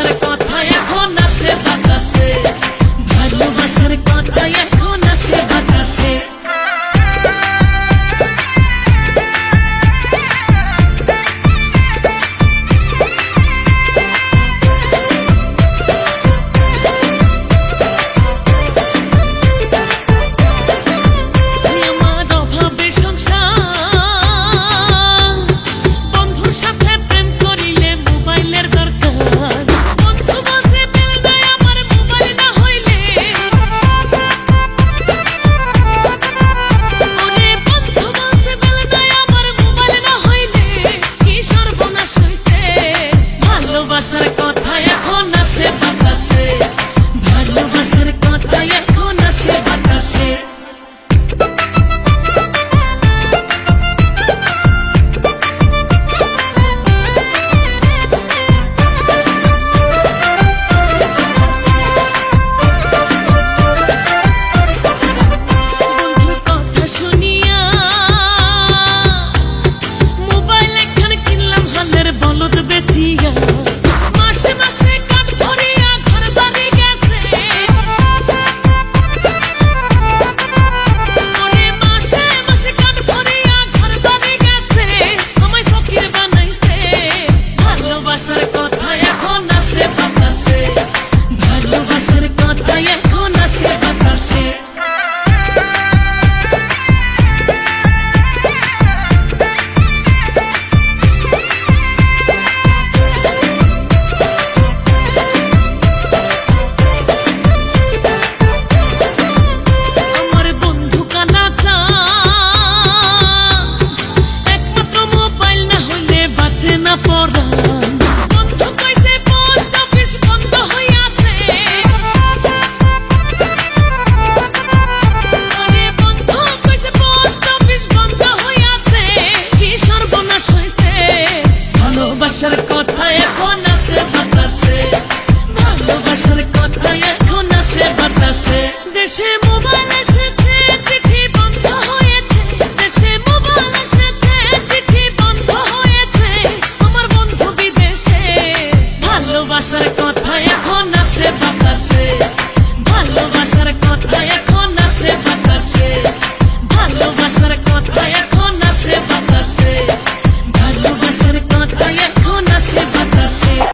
ভালোবাসার কথা এখন আসে বাতাসে, ভালোবাসার কথা এখন আসে বাতাসে। ভালোবাসার কথা এখন আসে বাতাসে, ভালোবাসার কথা এখন আসে বাতাসে। বন্ধুর কথা শুনিয়া মোবাইল একখান কিনলাম হালের বলদ বেচিয়া, ভালোবাসার কথা এখন আসে বাতাসে, ভালোবাসার কথা এখন আসে বাতাসে। আমার বন্ধু কানাচা একমাত্র মোবাইল না হলে বাঁচে না পড়া। ভালোবাসার কথা এখন আসে বাতাসে, ভালোবাসার কথা এখন আসে বাতাসে। দেশে মোবাইল এসেছে চিঠি বন্ধ হয়েছে, দেশে মোবাইল এসেছে চিঠি বন্ধ হয়েছে, আমার বন্ধু বিদেশে। ভালোবাসার কথা এখন আসে বাতাসে।